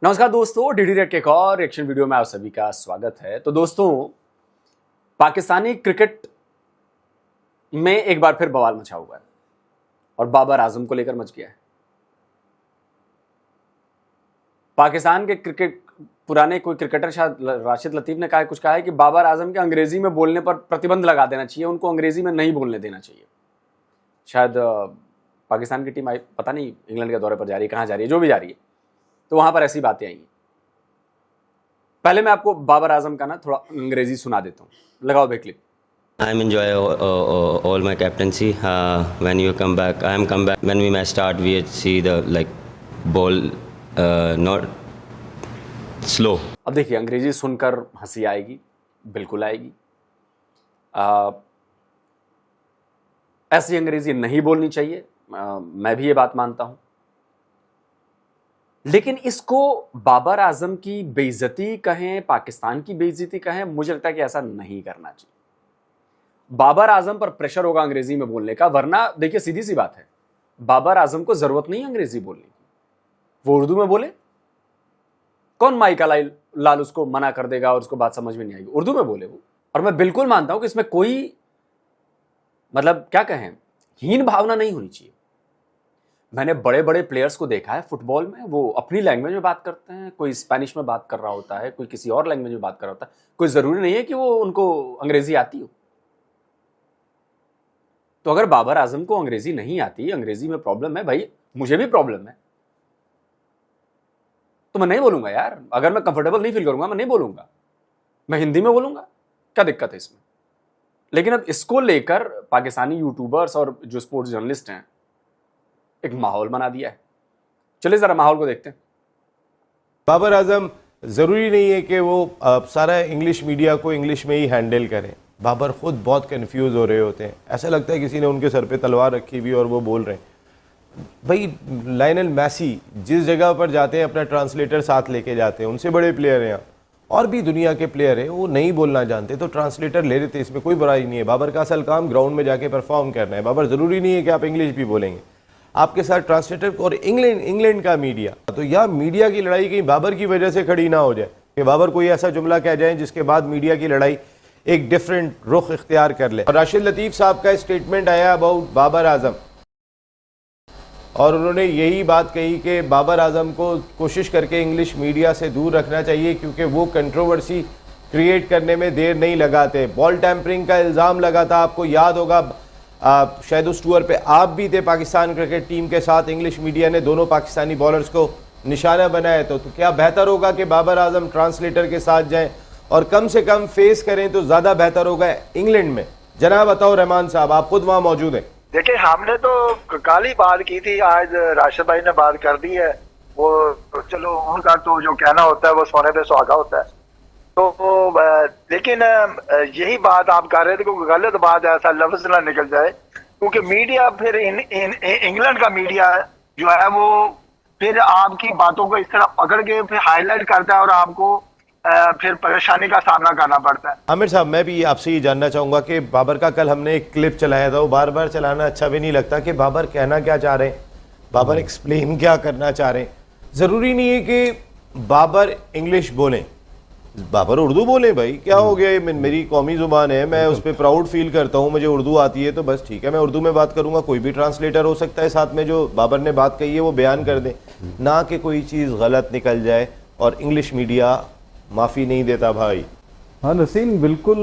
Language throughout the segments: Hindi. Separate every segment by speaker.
Speaker 1: नमस्कार दोस्तों, डीडी रेड के एक और रिएक्शन वीडियो में आप सभी का स्वागत है। तो दोस्तों, पाकिस्तानी क्रिकेट में एक बार फिर बवाल मचा हुआ है और बाबर आजम को लेकर मच गया है। पाकिस्तान के क्रिकेट पुराने कोई क्रिकेटर शायद राशिद लतीफ ने कुछ कहा है कि बाबर आजम के अंग्रेजी में बोलने पर प्रतिबंध लगा देना चाहिए, उनको अंग्रेजी में नहीं बोलने देना चाहिए। शायद पाकिस्तान की टीम आई, पता नहीं इंग्लैंड के दौरे पर जा रही है, कहाँ जा रही है, जो भी जा रही है, तो वहां पर ऐसी बातें आई हैं। पहले मैं आपको बाबर आजम का ना थोड़ा अंग्रेजी सुना देता हूँ, लगाओ भाई clip.
Speaker 2: I'm enjoy all my captaincy. When you come back, I am come back. When we match start, we see the ball not slow.
Speaker 1: अब देखिए, अंग्रेजी सुनकर हंसी आएगी, बिल्कुल आएगी। ऐसी अंग्रेजी नहीं बोलनी चाहिए, मैं भी ये बात मानता हूं। लेकिन इसको बाबर आजम की बेइज्जती कहें, पाकिस्तान की बेइज्जती कहें, मुझे लगता है कि ऐसा नहीं करना चाहिए। बाबर आजम पर प्रेशर होगा अंग्रेजी में बोलने का, वरना देखिए सीधी सी बात है, बाबर आजम को जरूरत नहीं अंग्रेजी बोलने की, वो उर्दू में बोले। कौन माइका लाल उसको मना कर देगा और उसको बात समझ में नहीं आएगी, उर्दू में बोले वो। और मैं बिल्कुल मानता हूं कि इसमें कोई मतलब क्या कहें, हीन भावना नहीं होनी चाहिए। मैंने बड़े बड़े प्लेयर्स को देखा है फुटबॉल में, वो अपनी लैंग्वेज में बात करते हैं, कोई स्पेनिश में बात कर रहा होता है, कोई किसी और लैंग्वेज में बात कर रहा होता है। कोई जरूरी नहीं है कि वो उनको अंग्रेजी आती हो। तो अगर बाबर आजम को अंग्रेजी नहीं आती, अंग्रेजी में प्रॉब्लम है, भाई मुझे भी प्रॉब्लम है, तो मैं नहीं बोलूंगा यार। अगर मैं कंफर्टेबल नहीं फील करूंगा, मैं नहीं बोलूंगा, मैं हिंदी में बोलूंगा, क्या दिक्कत है इसमें। लेकिन अब इसको लेकर पाकिस्तानी यूट्यूबर्स और जो स्पोर्ट्स जर्नलिस्ट हैं, एक माहौल बना दिया है। चलिए जरा माहौल को देखते हैं।
Speaker 3: बाबर आजम ज़रूरी नहीं है कि वो सारा इंग्लिश मीडिया को इंग्लिश में ही हैंडल करें। बाबर खुद बहुत कंफ्यूज हो रहे होते हैं, ऐसा लगता है किसी ने उनके सर पे तलवार रखी हुई और वो बोल रहे हैं। भाई लायनल मैसी जिस जगह पर जाते हैं अपना ट्रांसलेटर साथ लेके जाते हैं, उनसे बड़े प्लेयर हैं यहाँ, और भी दुनिया के प्लेयर हैं, वो नहीं बोलना जानते तो ट्रांसलेटर ले लेते, इसमें कोई बुराई नहीं है। बाबर का असल काम ग्राउंड में जाके परफॉर्म करना है। बाबर ज़रूरी नहीं है कि आप इंग्लिश भी बोलेंगे, आपके साथ ट्रांसलेटर और इंग्लैंड का मीडिया। तो यह मीडिया की लड़ाई कहीं बाबर की वजह से खड़ी ना हो जाए कि बाबर कोई ऐसा जुमला कह जाए जिसके बाद मीडिया की लड़ाई एक डिफरेंट रुख इख्तियार कर ले। और राशिद लतीफ़ साहब का स्टेटमेंट आया अबाउट बाबर आजम, और उन्होंने यही बात कही कि बाबर आजम को कोशिश करके इंग्लिश मीडिया से दूर रखना चाहिए क्योंकि वो कंट्रोवर्सी क्रिएट करने में देर नहीं लगाते। बॉल टैंपरिंग का इल्ज़ाम लगा था, आपको याद होगा, शायद उस टूर पे आप भी थे पाकिस्तान क्रिकेट टीम के साथ। इंग्लिश मीडिया ने दोनों पाकिस्तानी बॉलर्स को निशाना बनाया। तो क्या बेहतर होगा कि बाबर आजम ट्रांसलेटर के साथ जाएं और कम से कम फेस करें, तो ज़्यादा बेहतर होगा इंग्लैंड में। जनाब बताओ रहमान साहब, आप खुद वहाँ मौजूद हैं।
Speaker 4: देखिए, हमने तो कल ही बात की थी, आज राशिद भाई ने बात कर दी है। वो चलो, उनका तो जो कहना होता है वो सोने पे सुहागा होता है। तो लेकिन यही बात आप कर रहे थे, क्योंकि गलत बात ऐसा लफ्ज ना निकल जाए, क्योंकि मीडिया फिर इंग्लैंड का मीडिया जो है वो फिर आपकी बातों को इस तरह पकड़ के फिर हाईलाइट करता है और आपको फिर परेशानी का सामना करना पड़ता है।
Speaker 3: आमिर साहब, मैं भी आपसे ये जानना चाहूँगा कि बाबर का कल हमने एक क्लिप चलाया था, वो बार बार चलाना अच्छा भी नहीं लगता कि बाबर कहना क्या चाह रहे हैं, बाबर एक्सप्लेन क्या करना चाह रहे हैं। ज़रूरी नहीं है कि बाबर इंग्लिश बोलें, बाबर उर्दू बोले। भाई क्या हो गया, मेरी कौमी ज़ुबान है, मैं उस पर प्राउड फील करता हूँ, मुझे उर्दू आती है, तो बस ठीक है, मैं उर्दू में बात करूँगा। कोई भी ट्रांसलेटर हो सकता है साथ में, जो बाबर ने बात कही है वो बयान कर दे, ना कि कोई चीज़ गलत निकल जाए। और इंग्लिश मीडिया माफ़ी नहीं देता भाई।
Speaker 5: हाँ नसीम, बिल्कुल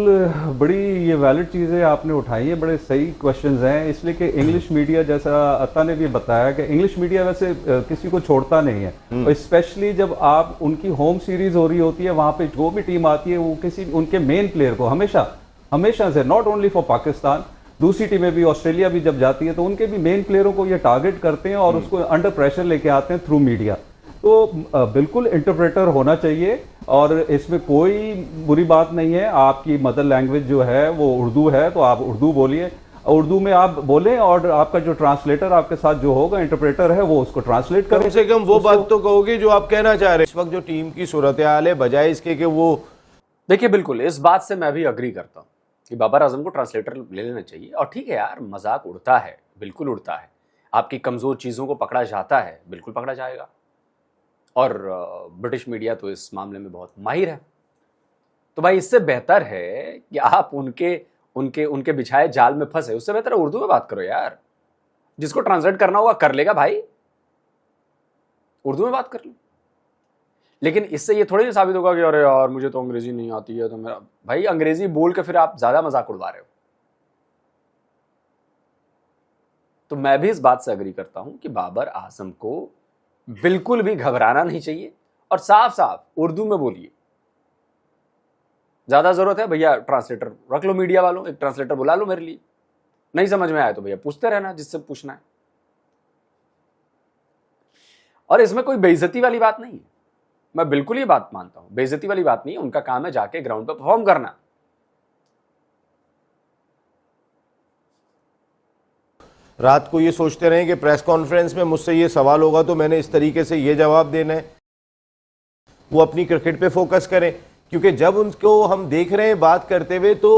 Speaker 5: बड़ी ये वैलिड चीज़ें आपने उठाई है, बड़े सही क्वेश्चंस हैं। इसलिए कि इंग्लिश मीडिया, जैसा अता ने भी बताया कि इंग्लिश मीडिया वैसे किसी को छोड़ता नहीं है, और स्पेशली जब आप उनकी होम सीरीज हो रही होती है, वहाँ पे जो भी टीम आती है वो किसी उनके मेन प्लेयर को हमेशा से, नॉट ओनली फॉर पाकिस्तान, दूसरी टीमें भी, ऑस्ट्रेलिया भी जब जाती है तो उनके भी मेन प्लेयरों को ये टारगेट करते हैं और उसको अंडर प्रेशर लेके आते हैं थ्रू मीडिया। तो बिल्कुल इंटरप्रेटर होना चाहिए और इसमें कोई बुरी बात नहीं है। आपकी मदर लैंग्वेज जो है वो उर्दू है, तो आप उर्दू बोलिए, उर्दू में आप बोलें, और आपका जो ट्रांसलेटर आपके साथ जो होगा, इंटरप्रेटर है, वो उसको ट्रांसलेट करे।
Speaker 3: कम से कम वो बात तो कहोगे जो आप कहना चाह रहे हैं। इस वक्त जो टीम की सूरत हाल है, बजाय इसके कि वो,
Speaker 1: देखिए बिल्कुल इस बात से मैं भी अग्री करता हूँ कि बाबर आजम को ट्रांसलेटर ले लेना चाहिए। और ठीक है यार, मजाक उड़ता है, बिल्कुल उड़ता है, आपकी कमजोर चीजों को पकड़ा जाता है, बिल्कुल पकड़ा जाएगा। और ब्रिटिश मीडिया तो इस मामले में बहुत माहिर है। तो भाई इससे बेहतर है कि आप उनके उनके उनके बिछाए जाल में फंसे, उससे बेहतर है उर्दू में बात करो यार। जिसको ट्रांसलेट करना होगा कर लेगा भाई, उर्दू में बात कर लो। लेकिन इससे ये थोड़ी ना साबित होगा कि अरे यार मुझे तो अंग्रेजी नहीं आती है, तो मेरा भाई अंग्रेजी बोल के फिर आप ज्यादा मजाक उड़वा रहे हो। तो मैं भी इस बात से अग्री करता हूं कि बाबर आजम को बिल्कुल भी घबराना नहीं चाहिए और साफ साफ उर्दू में बोलिए। ज्यादा जरूरत है भैया ट्रांसलेटर रख लो, मीडिया वालों एक ट्रांसलेटर बुला लो मेरे लिए। नहीं समझ में आया तो भैया पूछते रहना जिससे पूछना है। और इसमें कोई बेइज्जती वाली बात नहीं है, मैं बिल्कुल ये बात मानता हूं, बेइज्जती वाली बात नहीं है। उनका काम है जाके ग्राउंड पर परफॉर्म करना।
Speaker 3: रात को ये सोचते रहे कि प्रेस कॉन्फ्रेंस में मुझसे ये सवाल होगा तो मैंने इस तरीके से ये जवाब देना है। वो अपनी क्रिकेट पे फोकस करें, क्योंकि जब उनको हम देख रहे हैं बात करते हुए तो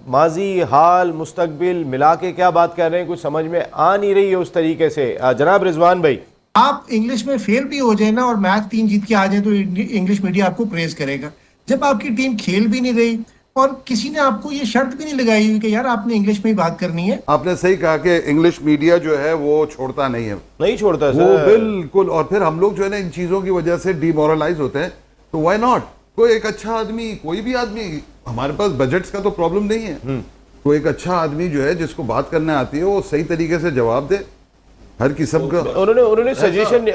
Speaker 3: माजी, हाल, मुस्तकबिल मिला के क्या बात कर रहे हैं कुछ समझ में आ नहीं रही है उस तरीके से। जनाब रिजवान भाई,
Speaker 6: आप इंग्लिश में फेल भी हो जाए ना और मैच 3 जीत के आ जाए तो इंग्लिश मीडिया आपको प्रेज करेगा। जब आपकी टीम खेल भी नहीं रही और किसी ने आपको ये शर्त भी नहीं लगाई हुई कि यार आपने इंग्लिश में ही बात करनी है।
Speaker 7: आपने सही कहा कि इंग्लिश मीडिया जो है वो छोड़ता नहीं है,
Speaker 3: नहीं छोड़ता
Speaker 7: वो
Speaker 3: सर,
Speaker 7: बिल्कुल। और फिर हम लोग जो है ना इन चीजों की वजह से डिमोरलाइज होते हैं। तो व्हाई नॉट, कोई एक अच्छा आदमी, कोई भी आदमी, हमारे पास बजट्स का तो प्रॉब्लम नहीं है, कोई एक अच्छा आदमी जो है जिसको बात करने आती है वो सही तरीके से जवाब दे हर किस्म का।
Speaker 3: उन्होंने सजेशन,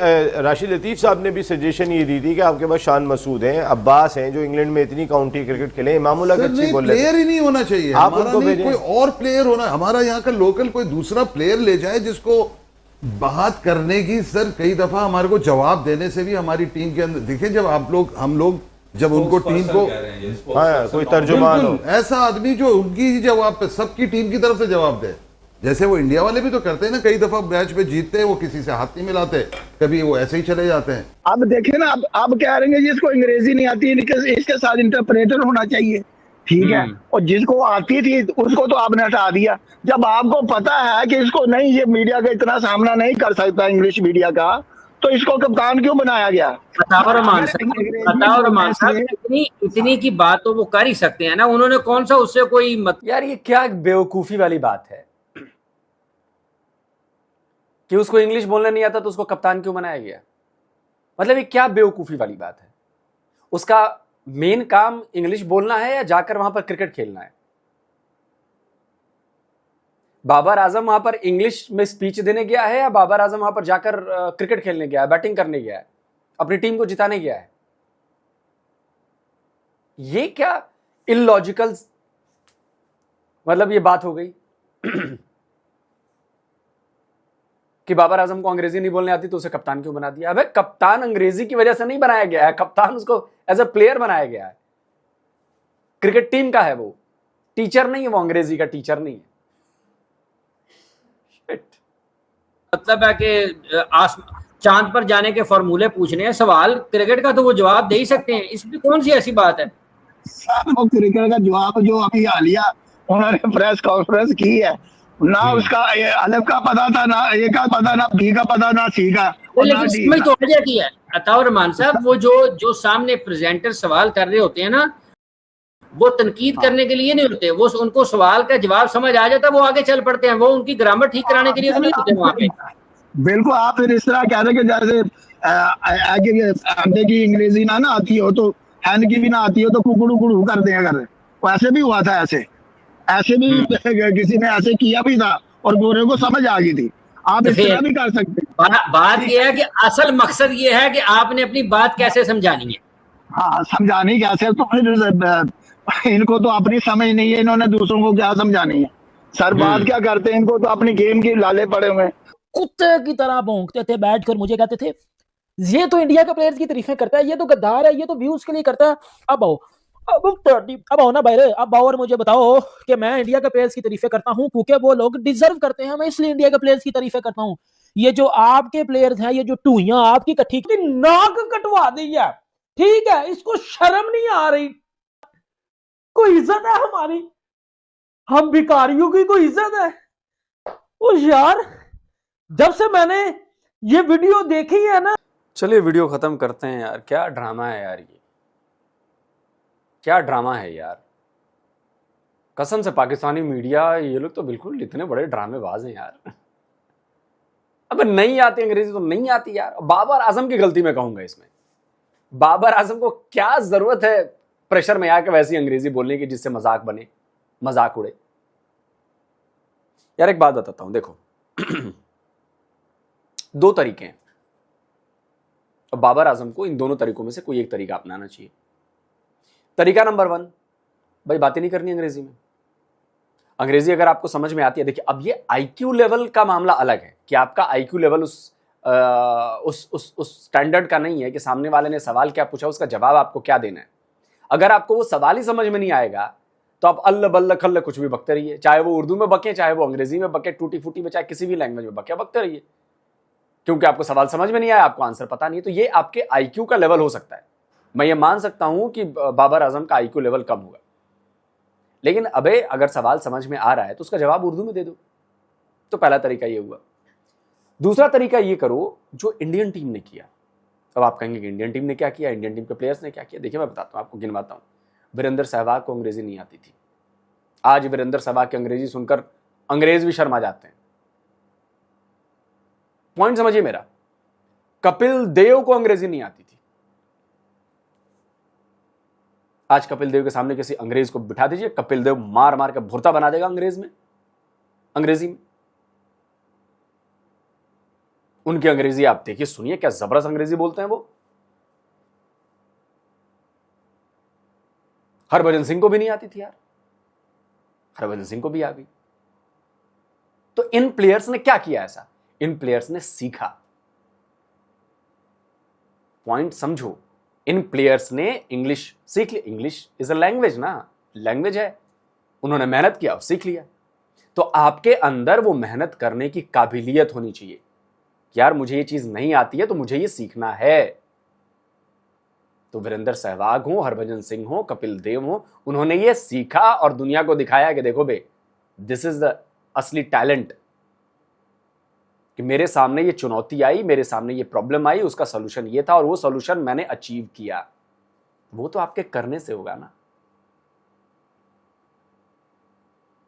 Speaker 3: राशिद लतीफ साहब ने भी सजेशन ये दी थी कि आपके पास शान मसूद हैं, अब्बास हैं जो इंग्लैंड में इतनी काउंटी क्रिकेट खेले, इमामुल्लाह का अच्छी बोल रहे
Speaker 7: प्लेयर ही नहीं होना चाहिए
Speaker 3: आप
Speaker 7: हमारा,
Speaker 3: उनको
Speaker 7: नहीं
Speaker 3: भेजें।
Speaker 7: कोई और प्लेयर होना, हमारा यहाँ का लोकल कोई दूसरा प्लेयर ले जाए जिसको बात करने की। सर कई दफा हमारे को जवाब देने से भी हमारी टीम के अंदर देखिए, जब हम लोग जब उनको टीम को
Speaker 3: कोई तर्जुमान हो,
Speaker 7: बिल्कुल ऐसा आदमी जो उनकी ही जवाब पे सबकी टीम की तरफ से जवाब दे, जैसे वो इंडिया वाले भी तो करते हैं ना। कई दफा मैच पे जीतते हैं वो किसी से हाथ नहीं मिलाते, कभी वो ऐसे ही चले जाते हैं।
Speaker 4: अब देखे ना, अब कह रहे हैं जिसको अंग्रेजी नहीं आती इसके साथ इंटरप्रेटर होना चाहिए, ठीक है। और जिसको आती थी उसको तो आपने हटा दिया। जब आपको पता है कि इसको नहीं, ये मीडिया का इतना सामना नहीं कर सकता इंग्लिश मीडिया का, तो इसको कप्तान क्यों बनाया गया?
Speaker 8: बताओ रमान साहब, इतनी की बात तो वो कर ही सकते हैं ना, उन्होंने कौन सा उससे कोई
Speaker 1: यार ये क्या बेवकूफी वाली बात है कि उसको इंग्लिश बोलने नहीं आता तो उसको कप्तान क्यों बनाया गया? मतलब ये क्या बेवकूफी वाली बात है? उसका मेन काम इंग्लिश बोलना है या जाकर वहां पर क्रिकेट खेलना है? बाबर आजम वहां पर इंग्लिश में स्पीच देने गया है या बाबर आजम वहां पर जाकर क्रिकेट खेलने गया है, बैटिंग करने गया है, अपनी टीम को जिताने गया है? ये क्या इलॉजिकल मतलब ये बात हो गई कि बाबर आजम को अंग्रेजी नहीं बोलने आती तो उसे कप्तान क्यों बना दिया? अबे कप्तान अंग्रेजी की वजह से नहीं बनाया गया है, कप्तान उसको एज ए प्लेयर बनाया गया है। क्रिकेट टीम का है, वो टीचर नहीं है, वो अंग्रेजी का टीचर नहीं है।
Speaker 8: मतलब है कि चांद पर जाने के फॉर्मूले पूछने हैं, सवाल क्रिकेट का तो वो जवाब दे ही सकते हैं, इसमें कौन सी ऐसी बात है?
Speaker 4: वो क्रिकेट का जवाब जो अभी हालिया उन्होंने प्रेस कॉन्फ्रेंस की है, ना उसका अलफ का पता था, ना ए का पता, ना बी का पता, ना सी का।
Speaker 8: लेकिन इसमें तो वजह की है अताउर रहमान साहब, वो जो सामने प्रेजेंटर सवाल कर रहे होते हैं ना, वो तनकीद करने के लिए नहीं होते, वो उनको सवाल का जवाब समझ आ जाता है, वो आगे चल पड़ते हैं, वो उनकी ग्रामर ठीक कराने के लिए तो नहीं होते वहां पे।
Speaker 4: बिल्कुल, आप फिर इस तरह कह रहे कि जैसे अंडे की अंग्रेजी ना आती हो तो हैन की भी ना आती हो तो कुकड़ू कुड़ू कर दें, अगर वैसे भी हुआ था, ऐसे भी किसी ने ऐसे किया भी था और गोरे को समझ आ गई थी। आप इस तरह भी कर सकते हैं।
Speaker 8: बात यह है कि असल मकसद ये है कि आपने अपनी बात कैसे समझानी है।
Speaker 4: हाँ, समझानी कैसे, तो फिर इनको तो अपनी समझ नहीं है, इन्होंने दूसरों को क्या समझानी है? सर बात क्या करते हैं, इनको तो अपनी गेम की लाले पड़े हुए।
Speaker 9: कुत्ते की तरह भौंकते थे बैठकर, मुझे कहते थे ये तो इंडिया के प्लेयर्स की तारीफें करता है, ये तो गद्दार है, ये तो व्यूज के लिए करता है। अब आओ ना भाई, अब आओ और मुझे बताओ कि मैं इंडिया के प्लेयर्स की तारीफें करता हूं क्योंकि वो लोग डिजर्व करते हैं, मैं इसलिए इंडिया के प्लेयर्स की तारीफें करता हूं। ये जो आपके प्लेयर्स हैं, ये जो टूइयां आपकी इकट्ठी नाक कटवा दी है, ठीक है, इसको शर्म नहीं आ रही? कोई इज्जत है हमारी? हम भिखारियों की कोई इज्जत है? ओ यार, जब से मैंने ये वीडियो देखी है ना?
Speaker 1: चलिए वीडियो खत्म करते हैं यार। क्या ड्रामा है यार, ये क्या ड्रामा है यार। कसम से पाकिस्तानी मीडिया, ये लोग तो बिल्कुल इतने बड़े ड्रामेबाज हैं यार। अब नहीं आती अंग्रेजी तो नहीं आती यार। बाबर आजम की गलती मैं कहूंगा इसमें। बाबर आजम को क्या जरूरत है प्रेशर में आके वैसी अंग्रेजी बोलने की जिससे मजाक बने, मजाक उड़े। यार एक बात बताता हूं, देखो दो तरीके हैं। अब बाबर आजम को इन दोनों तरीकों में से कोई एक तरीका अपनाना चाहिए। तरीका नंबर 1, भाई बातें नहीं करनी अंग्रेजी में। अंग्रेजी अगर आपको समझ में आती है, देखिए अब ये आईक्यू लेवल का मामला अलग है कि आपका आईक्यू लेवल उस स्टैंडर्ड का नहीं है कि सामने वाले ने सवाल क्या पूछा उसका जवाब आपको क्या देना है। अगर आपको वो सवाल ही समझ में नहीं आएगा तो आप अल्ल बल्ल खल्ल कुछ भी बकते रहिए, चाहे वो उर्दू में बके, चाहे वो अंग्रेजी में बके, टूटी फूटी में, चाहे किसी भी लैंग्वेज में बकते रहिए, क्योंकि आपको सवाल समझ में नहीं आया, आपको आंसर पता नहीं है। तो ये आपके आईक्यू का लेवल हो सकता है। मैं ये मान सकता हूं कि बाबर आजम का आईक्यू लेवल कम होगा, लेकिन अबे अगर सवाल समझ में आ रहा है तो उसका जवाब उर्दू में दे दो। तो पहला तरीका ये हुआ। दूसरा तरीका ये करो जो इंडियन टीम ने किया। अब आप कहेंगे कि इंडियन टीम ने क्या किया, इंडियन टीम के प्लेयर्स ने क्या किया। देखिए मैं बताता हूं आपको, गिनवाता हूं। वीरेंद्र सहवाग को अंग्रेजी नहीं आती थी। आज वीरेंद्र सहवाग की अंग्रेजी सुनकर अंग्रेज भी शर्मा जाते हैं। पॉइंट समझिए मेरा। कपिल देव को अंग्रेजी नहीं आती थी। आज कपिल देव के सामने किसी अंग्रेज को बिठा दीजिए, कपिल देव मार मार के भुर्ता बना देगा अंग्रेजी में। उनकी अंग्रेजी आप देखिए, सुनिए क्या जबरदस्त अंग्रेजी बोलते हैं वो। हरभजन सिंह को भी नहीं आती थी यार, हरभजन सिंह को भी आ गई। तो इन प्लेयर्स ने क्या किया ऐसा? इन प्लेयर्स ने सीखा। पॉइंट समझो, इन प्लेयर्स ने इंग्लिश सीख ली। इंग्लिश इज अ लैंग्वेज ना, लैंग्वेज है। उन्होंने मेहनत किया और सीख लिया। तो आपके अंदर वो मेहनत करने की काबिलियत होनी चाहिए। यार मुझे ये चीज नहीं आती है तो मुझे ये सीखना है। तो वीरेंद्र सहवाग हो, हरभजन सिंह हो, कपिल देव हो, उन्होंने ये सीखा और दुनिया को दिखाया कि देखो बे, दिस इज द असली टैलेंट। कि मेरे सामने ये चुनौती आई, मेरे सामने ये प्रॉब्लम आई, उसका सॉल्यूशन ये था और वो सॉल्यूशन मैंने अचीव किया। वो तो आपके करने से होगा ना।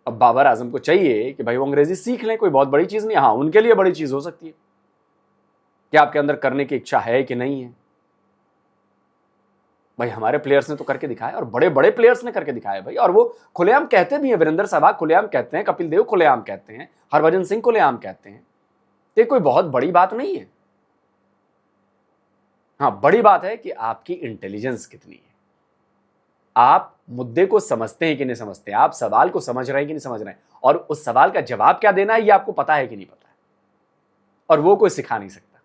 Speaker 1: अब बाबर आजम को चाहिए कि भाई वो अंग्रेजी सीख लें, कोई बहुत बड़ी चीज नहीं। हाँ, उनके लिए बड़ी चीज हो सकती है कि आपके अंदर करने की इच्छा है कि नहीं है। भाई हमारे प्लेयर्स ने तो करके दिखाया और बड़े बड़े प्लेयर्स ने करके दिखाया भाई। और वो खुलेआम कहते भी हैं, वीरेंद्र सहवाग खुलेआम कहते हैं, कपिल देव खुलेआम कहते हैं, हरभजन सिंह खुलेआम कहते हैं। ये कोई बहुत बड़ी बात नहीं है। हाँ, बड़ी बात है कि आपकी इंटेलिजेंस कितनी है, आप मुद्दे को समझते हैं कि नहीं समझते, आप सवाल को समझ रहे हैं कि नहीं समझ रहे हैं, और उस सवाल का जवाब क्या देना है ये आपको पता है कि नहीं पता है। और वो कोई सिखा नहीं सकता।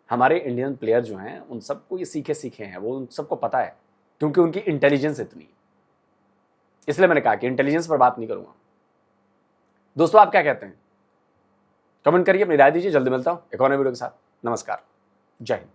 Speaker 1: हमारे इंडियन प्लेयर जो हैं उन सबको ये सीखे हैं, वो उन सबको पता है, क्योंकि उनकी इंटेलिजेंस इतनी है। इसलिए मैंने कहा कि इंटेलिजेंस पर बात नहीं करूंगा। दोस्तों आप क्या कहते हैं? कमेंट करिए, अपनी राय दीजिए। जल्दी मिलता हूं एक और नए वीडियो के साथ। नमस्कार, जय हिंद।